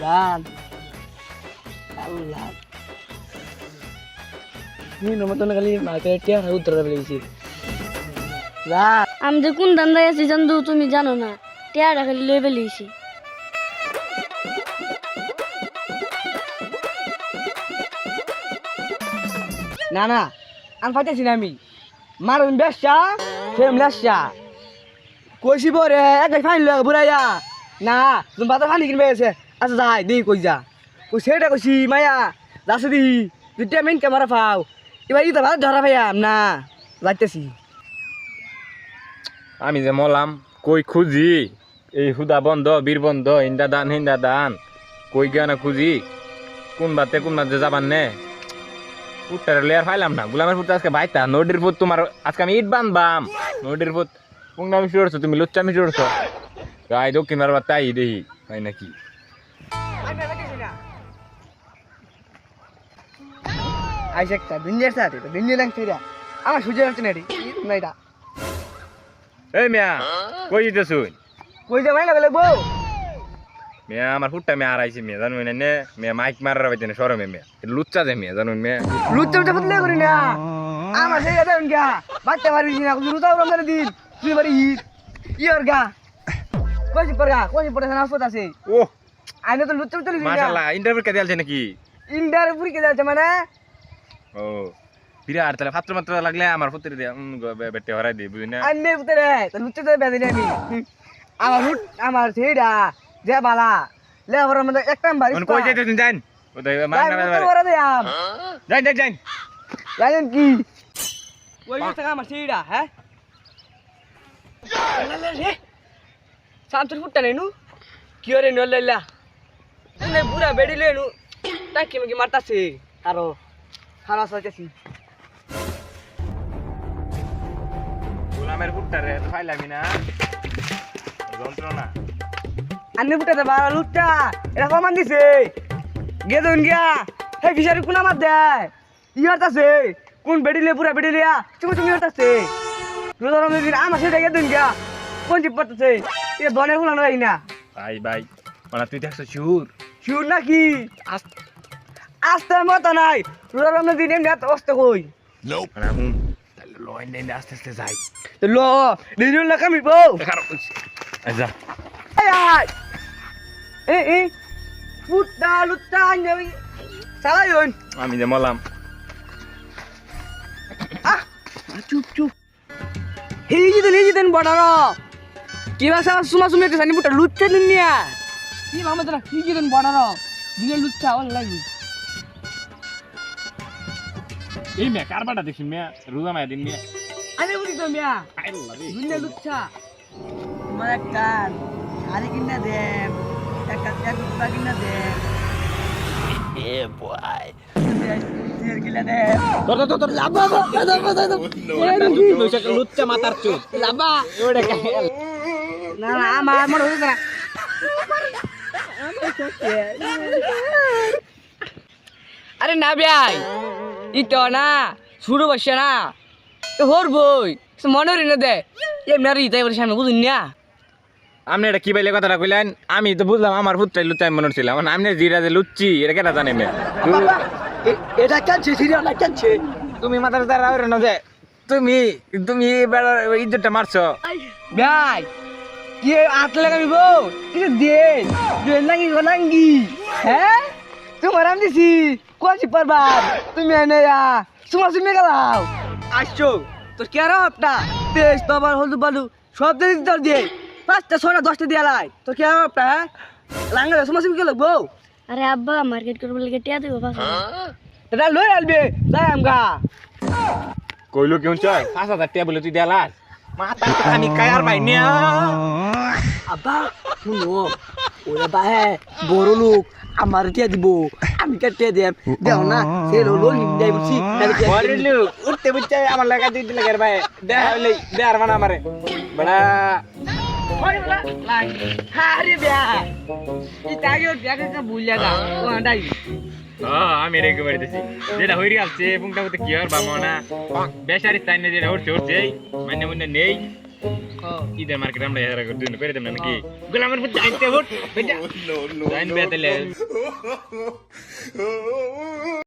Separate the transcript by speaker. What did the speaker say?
Speaker 1: জান আল্লাহ নি নমতন খালি মার্কেটে টিয়া উত্তর বলেছি জান
Speaker 2: আমি যে কোন ধান্দায় আছি জানতো তুমি জানো না টেয়ারা খালি লয়ে ফেলেছি
Speaker 1: না না আমি ফাইতেছি না আমি মারুন বেশা ফেম লেসা কইছি পরে এক ফাইন লয়ে বুড়াইয়া না তুমি বাতা ফানি কিনবে এসে আচ্ছা যাই দেই কই যা কই সেটা কইছি মায়া যাচ্ছে দি দুইটা মেন ক্যামেরা পাও এবার ইতা ভাত ধরা ভাইয়াম না যাইতেছি
Speaker 3: আমি যে মলাম কই খুঁজি এই হুদা বন্ধ বীর বন্ধ হিন্দা দান কই গিয়া খুঁজি কোন বাতে যাবান নে পুটটার লেয়ার ফাইলাম না গুলামের পুট আজকে বাইতা নদীর পুত তোমার আজকে আমি ইট বানবাম নদীর পুত পুংনা মিশি উড়ছো তুমি লুচ্চা মিশি উড়ছো গাই দক্ষিণ মারবার তাই দেখি হয় নাকি
Speaker 1: আইসা একটা দুনিয়ার সাথে দুনিয়া লাগছে রে আমার সুযোগ হচ্ছে না রে না এটা
Speaker 3: এই মিয়া কই যেতে শুন
Speaker 1: কই যা মাইলা গেলে বউ
Speaker 3: মিয়া আমার ফুটটা মিয়া আড়াইছি মিয়া জানুন না নে মিয়া মাইক মারার বাইতে না সরমে মিয়া লুচ্চা যায় মিয়া জানুন মিয়া
Speaker 1: লুচ্চা উঠে ফুটলে করি না আমার সেই কথা গা বাচ্চা মারি না লুচা রমজানের দিন তুই বাড়ি ইয়র গা কইছি পরে না আসত আছে
Speaker 3: ও
Speaker 1: আইনে তো লুচ্চা উঠে
Speaker 3: মাশাআল্লাহ ইন্টারভিউ কে দিলছে নাকি
Speaker 1: ইন্ডার পুরি কে যাচ্ছে মানে
Speaker 3: ও বিরাট তাহলে পাত্র মাত্র লাগলে আমার পুত্র দিয়ে বেটে হরাই দিই বুঝি না
Speaker 1: আন্নে পুতরে তো লুচ্চা তো বেঁধে আমি আমার সেইটা যে বালা লে আমার মধ্যে একটা বাড়ি
Speaker 3: কোন কই যাইতেছেন যান ওই মান না যান
Speaker 1: জানেন কি ওই টাকা আমার সেইটা হ্যাঁ শান্তর ফুটটা নেনু কি রে নল্লা নে বুড়া বেড়ি লেনু টাকি মকি মারতাছে আরো খারাপ হইতাছি
Speaker 3: গোলামের পুত্তারে ফাইলামি না যন্ত্রণা
Speaker 1: আন্নে ফুটাতে বাড়া লুটটা এটা কমান দিছে গেদন গিয়া হে ফিশারি কোন আমার দেয় ই হতাছে কোন বেড়িলে পুরা বেড়িলিয়া তুমি হতাছে রোজার দিন আমার সেটা গেদন গিয়া কোন চিপ পড়তেছে এ বনে ফুলানো যাই না
Speaker 3: ভাই মানে তুই দেখছো শিউর
Speaker 1: শিউর নাকি আস্তে মতো নাই রোজার দিন এমনি এত অস্ত কই
Speaker 3: মানে হুম তাহলে লয় নেই আস্তে আস্তে যাই
Speaker 1: তো ল দিদুল না কামি বউ
Speaker 3: আচ্ছা
Speaker 1: এ ফুটটা লুটটা আনবি সালাইন
Speaker 3: আমি যে মলাম
Speaker 1: চুপ হিজি দেন বড়ার কি ভাষা সুমা একটা জানি ফুটা লুটছে দুনিয়া কি মামা তোরা হিজি দেন বড়ার দিনে লুটছা ওর লাগি
Speaker 3: এই মেয়ে কারবারটা দেখি মেয়ে রোজা মায়া দিন মেয়ে
Speaker 1: আমি বলি তো মিয়া দুনিয়া লুটছা তোমার একটা শাড়ি কিনা দেন একটা জুতা কিনা দেন এ বয় তোর লাভা
Speaker 3: লুচ্চা মাতার চোখ
Speaker 1: লাভা না আমার মনে হচ্ছে না আরে না ভাই ইতো না শুরু বসে না তো হর বই মনে হরি না দে এমনি আর ইতাই বলে সামনে বুঝুন না
Speaker 3: আপনি এটা কি বাইলে কথাটা কইলেন আমি তো বুঝলাম আমার পুত্রাই লুচ্চাই মনে হচ্ছিল আপনি জিরা যে লুচ্ছি এটা কেটা জানে মেয়ে
Speaker 1: এটা কানছে সিরিয়াল না কানছে
Speaker 3: তুমি মাথার দ্বারা না যে তুমি বেড়ার ইজ্জতটা মারছো
Speaker 1: ভাই কি আট লাগাবি বউ কিছু দেন নাঙ্গি হ্যাঁ তোমার আমি দিছি কোয়াছি পারবার তুমি এনে সুমে গেলাও আসছো তোর কে আপটা পেস বাবার হলদু বালু সব দিন তোর দিয়ে 5টা 6টা 10টা দিয়ে লাই তোর কে আপটা হ্যাঁ লাঙ্গা সুমে গেল বউ
Speaker 2: আরে আব্বা মার্কেট করবো লাগে টিয়া দেবো পাশে
Speaker 1: এটা লই আলবে যাই আমগা
Speaker 3: কইলো কেউ চাই 5000 টাকা বলে তুই দেলাস মাথা খানি কায়ার ভাই নিয়া
Speaker 1: আব্বা শুনো ওরা বাহে বড় লোক আমার টিয়া দিব আমি কে টিয়া দেব দেও না সে লোক নিয়ে বুঝছি
Speaker 3: বড় লোক উঠতে বুঝতে আমার লাগা দিই লাগে ভাই দেখ হইলে দে আর মানা মারে বড়া
Speaker 1: ওরে বলা লাই আরে বিয়া ই তাগিও দেখা ভুলিয়া গা ও আন্ডাই
Speaker 3: আমি রেগে বেরিয়েছি যেটা হইরি আসছে পুংটা মতো কি আর বামনা বেশারি তাই না যেটা উঠছে মানে মনে নেই ঈদের মার্কেট আমরা এর আগে দুই করে দেব নাকি গোলামের মধ্যে জানতে হট বেটা জান বেতলে